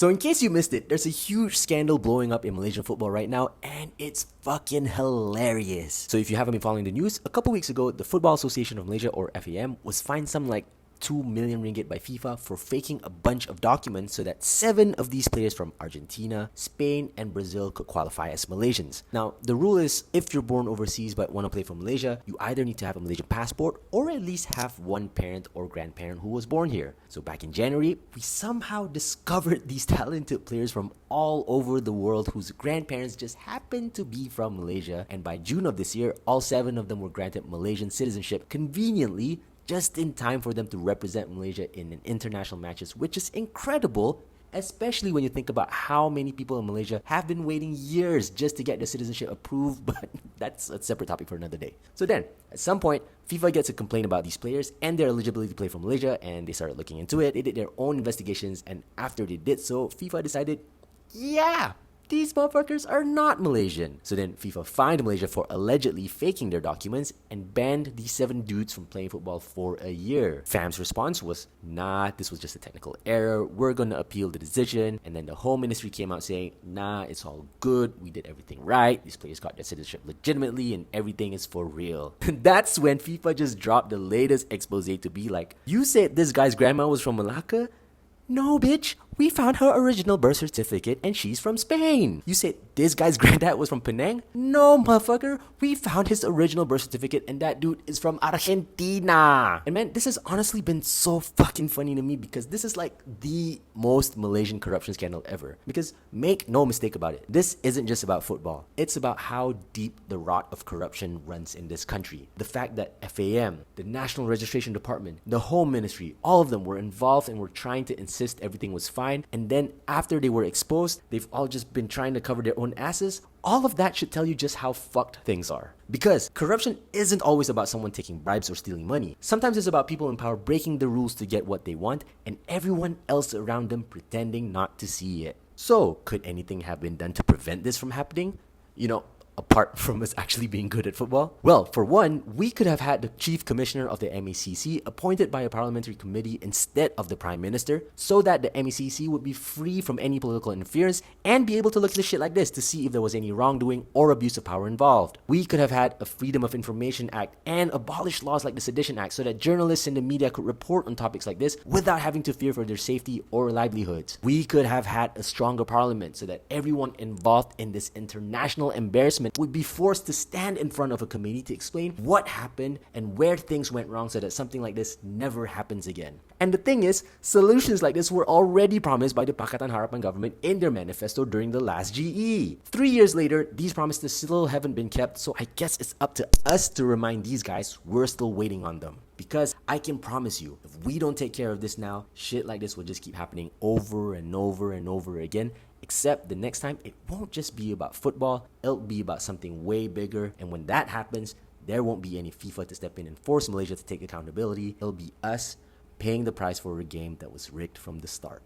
So in case you missed it, there's a huge scandal blowing up in Malaysian football right now, and it's fucking hilarious. So if you haven't been following the news, a couple weeks ago, the Football Association of Malaysia, or FAM, was fined some like 2 million ringgit by FIFA for faking a bunch of documents so that 7 of these players from Argentina, Spain, and Brazil could qualify as Malaysians. Now, the rule is if you're born overseas but want to play for Malaysia, you either need to have a Malaysian passport or at least have one parent or grandparent who was born here. So back in January, we somehow discovered these talented players from all over the world whose grandparents just happened to be from Malaysia, and by June of this year, all 7 of them were granted Malaysian citizenship conveniently, just in time for them to represent Malaysia in international matches, which is incredible, especially when you think about how many people in Malaysia have been waiting years just to get their citizenship approved, but that's a separate topic for another day. So then, at some point, FIFA gets a complaint about these players and their eligibility to play for Malaysia, and they started looking into it. They did their own investigations, and after they did so, FIFA decided, yeah, these motherfuckers are not Malaysian. So then FIFA fined Malaysia for allegedly faking their documents and banned these 7 dudes from playing football for a year. FAM's response was, nah, this was just a technical error. We're gonna appeal the decision. And then the Home Ministry came out saying, nah, it's all good. We did everything right. These players got their citizenship legitimately and everything is for real. That's when FIFA just dropped the latest expose to be like, you said this guy's grandma was from Malacca? No, bitch. We found her original birth certificate and she's from Spain. You said this guy's granddad was from Penang? No, motherfucker. We found his original birth certificate and that dude is from Argentina. And man, this has honestly been so fucking funny to me because this is like the most Malaysian corruption scandal ever. Because make no mistake about it, this isn't just about football. It's about how deep the rot of corruption runs in this country. The fact that FAM, the National Registration Department, the Home Ministry, all of them were involved and were trying to insist everything was fine. And then after they were exposed, they've all just been trying to cover their own asses. All of that should tell you just how fucked things are. Because corruption isn't always about someone taking bribes or stealing money. Sometimes it's about people in power breaking the rules to get what they want and everyone else around them pretending not to see it. So, could anything have been done to prevent this from happening? You know, apart from us actually being good at football? Well, for one, we could have had the Chief Commissioner of the MECC appointed by a parliamentary committee instead of the Prime Minister, so that the MECC would be free from any political interference and be able to look at shit like this to see if there was any wrongdoing or abuse of power involved. We could have had a Freedom of Information Act and abolished laws like the Sedition Act so that journalists and the media could report on topics like this without having to fear for their safety or livelihoods. We could have had a stronger parliament so that everyone involved in this international embarrassment would be forced to stand in front of a committee to explain what happened and where things went wrong so that something like this never happens again. And the thing is, solutions like this were already promised by the Pakatan Harapan government in their manifesto during the last GE. 3 years later, these promises still haven't been kept, so I guess it's up to us to remind these guys we're still waiting on them. Because I can promise you, if we don't take care of this now, shit like this will just keep happening over and over and over again. Except the next time, it won't just be about football, it'll be about something way bigger. And when that happens, there won't be any FIFA to step in and force Malaysia to take accountability. It'll be us paying the price for a game that was rigged from the start.